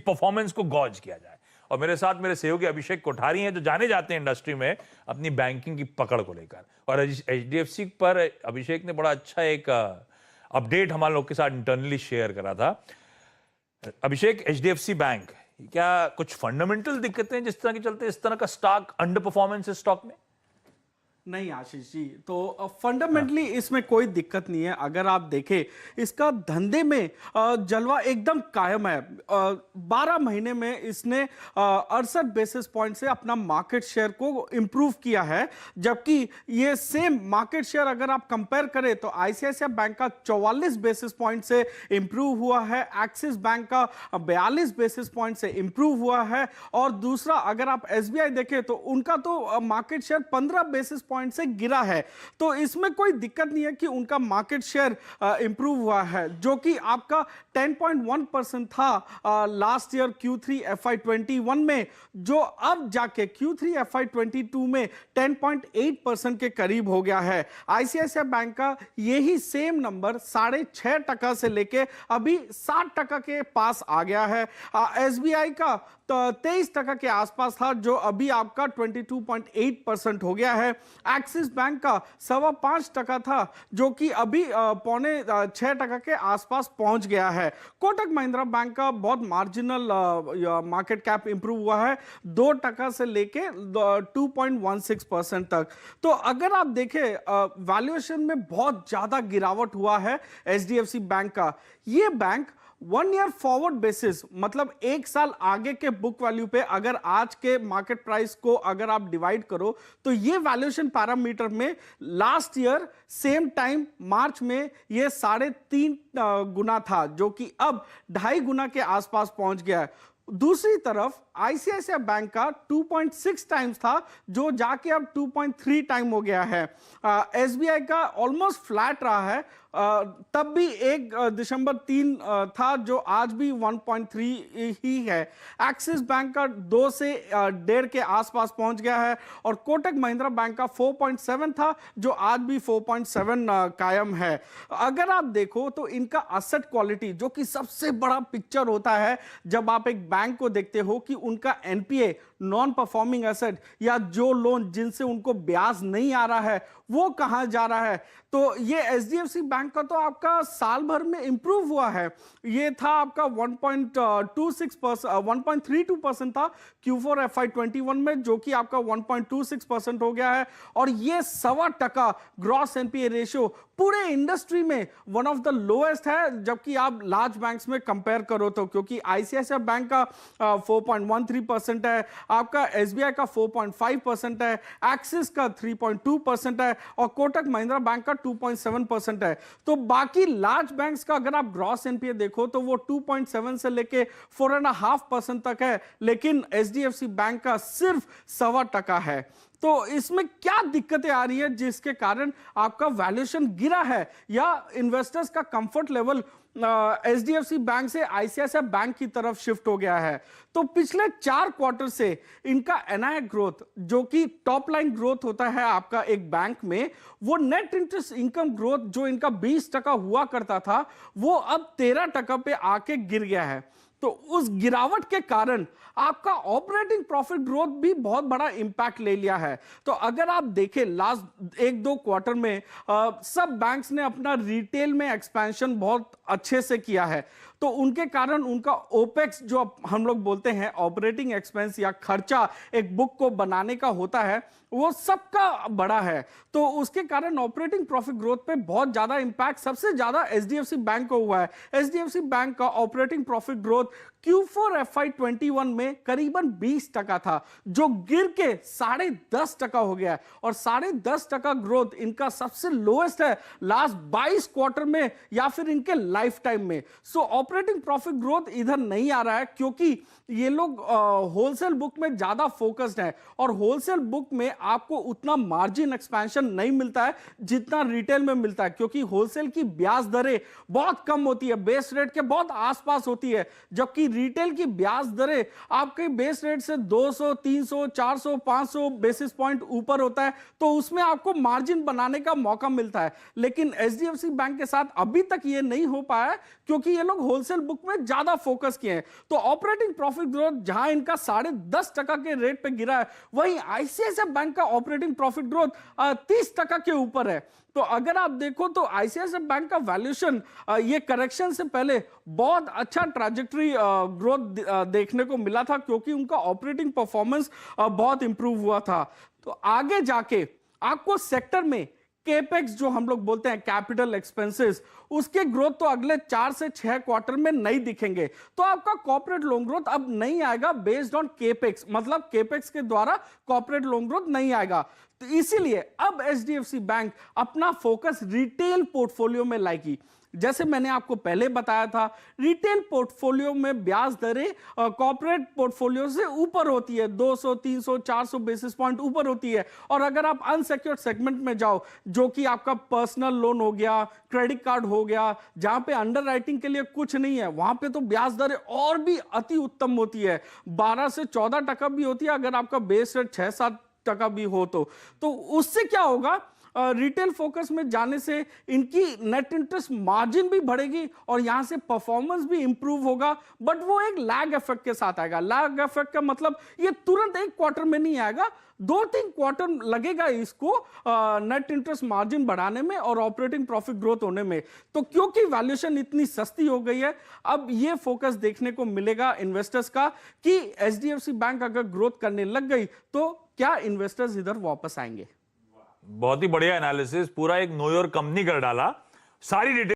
Performance को gauge किया जाए। और मेरे साथ मेरे सहयोगी अभिषेक कोठारी हैं, जो जाने जाते हैं इंडस्ट्री में अपनी बैंकिंग की पकड़ को लेकर। और एचडीएफसी पर अभिषेक ने बड़ा अच्छा एक अपडेट हमारे लोग के साथ इंटरनली शेयर करा था। अभिषेक, एचडीएफसी बैंक, क्या कुछ फंडामेंटल दिक्कतें जिस तरह के चलते इस तरह का स्टॉक अंडर परफॉर्मेंस है स्टॉक में? नहीं आशीष जी, तो फंडामेंटली इसमें कोई दिक्कत नहीं है। अगर आप देखें इसका धंधे में जलवा एकदम कायम है। 12 महीने में इसने 68 बेसिस पॉइंट से अपना मार्केट शेयर को इंप्रूव किया है, जबकि ये सेम मार्केट शेयर अगर आप कंपेयर करें तो आईसीआईसीआई बैंक का 44 बेसिस पॉइंट से इंप्रूव हुआ है, एक्सिस बैंक का 42 बेसिस पॉइंट से इंप्रूव हुआ है, और दूसरा अगर आप एसबीआई देखें तो उनका तो मार्केट शेयर 15 बेसिस पॉइंट से गिरा है। तो इसमें कोई दिक्कत नहीं है कि उनका मार्केट शेयर इंप्रूव हुआ है, जो कि आपका 10.1% था लास्ट ईयर Q3 FY21 में, जो अब जाके Q3 FY22 में 10.8% के करीब हो गया है। आईसीआईसीआई बैंक का यही सेम नंबर 6.5% से लेके अभी 7% के पास आ गया है। एसबीआई का तो 23% के आसपास था, जो अभी आपका 22.8% हो गया है। एक्सिस बैंक का 5.25% था, जो कि अभी 5.6% के आसपास पहुंच गया है। कोटक महिंद्रा बैंक का बहुत मार्जिनल मार्केट कैप इंप्रूव हुआ है, 2% से लेके 2.16% तक। तो अगर आप देखें वैल्यूएशन में बहुत ज्यादा गिरावट हुआ है एचडीएफसी बैंक का। ये बैंक 1 ईयर फॉरवर्ड बेसिस, मतलब 1 साल आगे के बुक वैल्यू पे अगर आज के मार्केट प्राइस को अगर आप डिवाइड करो तो ये वैल्यूएशन पैरामीटर में लास्ट ईयर सेम टाइम मार्च में ये 3.5 गुना था, जो कि अब 2.5 गुना के आसपास पहुंच गया है। दूसरी तरफ आईसीआईसीआई बैंक का 2.6 टाइम्स था, जो जाके अब 2.3 टाइम हो गया है। एसबीआई का ऑलमोस्ट फ्लैट रहा है, तब भी 1 दिसंबर 3 था, जो आज भी 1.3 ही है। एक्सिस बैंक का 2 से 1.5 के आसपास पहुंच गया है, और कोटक महिंद्रा बैंक का 4.7 था, जो आज भी 4.7 कायम है। अगर आप देखो तो इनका असेट क्वालिटी, जो कि सबसे बड़ा पिक्चर होता है जब आप एक बैंक को देखते हो कि उनका एनपीए, नॉन परफॉर्मिंग एसेट, या जो लोन जिनसे उनको ब्याज नहीं आ रहा है वो कहां जा रहा है, तो ये एचडीएफसी बैंक का तो आपका साल भर में इंप्रूव हुआ है। ये था आपका 1.32% था Q4 FY21 में, जो कि आपका 1.26% हो गया है। और ये 1.25% ग्रॉस एनपीए रेशियो पूरे इंडस्ट्री में वन ऑफ द लोएस्ट है, जबकि आप लार्ज बैंक्स में कंपेयर करो तो, क्योंकि आईसीआईसीआई बैंक का 4.13% है, आपका एसबीआई का 4.5% है, एक्सिस का 3.2% है, और कोटक महिंद्रा बैंक का 2.7% है। तो बाकी लार्ज बैंक्स का अगर आप ग्रॉस एनपीए देखो तो वो 2.7 से लेके 4.5% तक है, लेकिन एचडीएफसी बैंक का सिर्फ 1.25% है। तो इसमें क्या दिक्कतें आ रही है जिसके कारण आपका वैल्यूएशन गिरा है, या इन्वेस्टर्स का कंफर्ट लेवल एचडीएफसी बैंक से आईसीआईसीआई बैंक की तरफ शिफ्ट हो गया है? तो पिछले 4 क्वार्टर से इनका एनआई ग्रोथ, जो कि टॉप लाइन ग्रोथ होता है आपका एक बैंक में, वो नेट इंटरेस्ट इनकम ग्रोथ जो इनका 20% हुआ करता था, वो अब 13% पे आके गिर गया है। तो उस गिरावट के कारण आपका ऑपरेटिंग प्रॉफिट ग्रोथ भी बहुत बड़ा इंपैक्ट ले लिया है। तो अगर आप देखें लास्ट 1-2 क्वार्टर में सब बैंक्स ने अपना रिटेल में एक्सपेंशन बहुत अच्छे से किया है, तो उनके कारण उनका ओपेक्स, जो हम लोग बोलते हैं ऑपरेटिंग एक्सपेंस या खर्चा एक बुक को बनाने का होता है, वो सबका बड़ा है। तो उसके कारण ऑपरेटिंग प्रॉफिट ग्रोथ पे बहुत ज्यादा इंपैक्ट सबसे ज्यादा एचडीएफसी बैंक को हुआ है। एचडीएफसी बैंक का operating profit growth Q4 FY21 में करीबन 20% था, जो गिर के 10.5% हो गया है, और 10.5% ग्रोथ इनका सबसे लोएस्ट है लास्ट 22 क्वार्टर में या फिर इनके लाइफ टाइम में। सो ऑपरेटिंग प्रॉफिट ग्रोथ इधर नहीं आ रहा है, क्योंकि ये लोग होलसेल बुक में ज्यादा फोकस्ड है, और होलसेल बुक में आपको उतना मार्जिन एक्सपेंशन नहीं मिलता है जितना रिटेल में मिलता है, क्योंकि होलसेल की ब्याज दरें बहुत कम होती है, बेस रेट के बहुत आसपास होती है, जबकि कि रिटेल की ब्याज दरें आपके बेस रेट से 200, 300, 400, 500 बेसिस पॉइंट ऊपर होता है तो उसमें आपको मार्जिन बनाने का मौका मिलता है। लेकिन एचडीएफसी बैंक के साथ अभी तक ये नहीं हो पाया है क्योंकि ये लोग होलसेल बुक में ज्यादा फोकस किए हैं। तो ऑपरेटिंग प्रॉफिट ग्रोथ जहां इनका 10.5% के रेट पे गिरा है, वहीं आईसीआईसीआई बैंक का ऑपरेटिंग प्रॉफिट ग्रोथ 30% के ऊपर है। तो अगर आप देखो तो आईसीआईसीआई बैंक का वैल्यूएशन ये करेक्शन से पहले बहुत अच्छा ट्रैजेक्टरी ग्रोथ देखने को मिला था क्योंकि उनका ऑपरेटिंग परफॉर्मेंस बहुत इंप्रूव हुआ था। तो आगे जाके आपको सेक्टर में केपेक्स जो हम लोग बोलते हैं कैपिटल एक्सपेंसेस, उसके ग्रोथ तो अगले 4 से 6 क्वार्टर में नहीं दिखेंगे। तो आपका कॉर्पोरेट लोन ग्रोथ अब नहीं आएगा बेस्ड ऑन केपेक्स, मतलब केपेक्स के द्वारा कॉर्पोरेट लोन ग्रोथ नहीं आएगा। तो इसीलिए अब एचडीएफसी बैंक अपना फोकस रिटेल पोर्टफोलियो में लाएगी। जैसे मैंने आपको पहले बताया था, रिटेल पोर्टफोलियो में ब्याज दरें कॉर्पोरेट पोर्टफोलियो से ऊपर होती है, 200, 300, 400 बेसिस पॉइंट ऊपर होती है। और अगर आप अनसेक्योर्ड सेगमेंट में जाओ, जो कि आपका पर्सनल लोन हो गया, क्रेडिट कार्ड हो गया, जहां पे अंडरराइटिंग के लिए कुछ नहीं है, वहां पे तो ब्याज दरें और भी अति उत्तम होती है, 12 से 14% भी होती है अगर आपका बेस रेट 6-7% भी हो तो उससे क्या होगा, रिटेल फोकस में जाने से इनकी नेट इंटरेस्ट मार्जिन भी बढ़ेगी और यहां से परफॉर्मेंस भी इंप्रूव होगा। बट वो एक लैग इफेक्ट के साथ आएगा। लैग इफेक्ट का मतलब ये तुरंत एक क्वार्टर में नहीं आएगा, 2-3 क्वार्टर लगेगा इसको नेट इंटरेस्ट मार्जिन बढ़ाने में और ऑपरेटिंग प्रॉफिट ग्रोथ होने में। तो क्योंकि वैल्यूएशन इतनी सस्ती हो गई है, अब ये फोकस देखने को मिलेगा इन्वेस्टर्स का कि एचडीएफसी बैंक अगर ग्रोथ करने लग गई तो क्या इन्वेस्टर्स इधर वापस आएंगे। बहुत ही बढ़िया एनालिसिस, पूरा एक नो योर कंपनी कर डाला। सारी डिटेल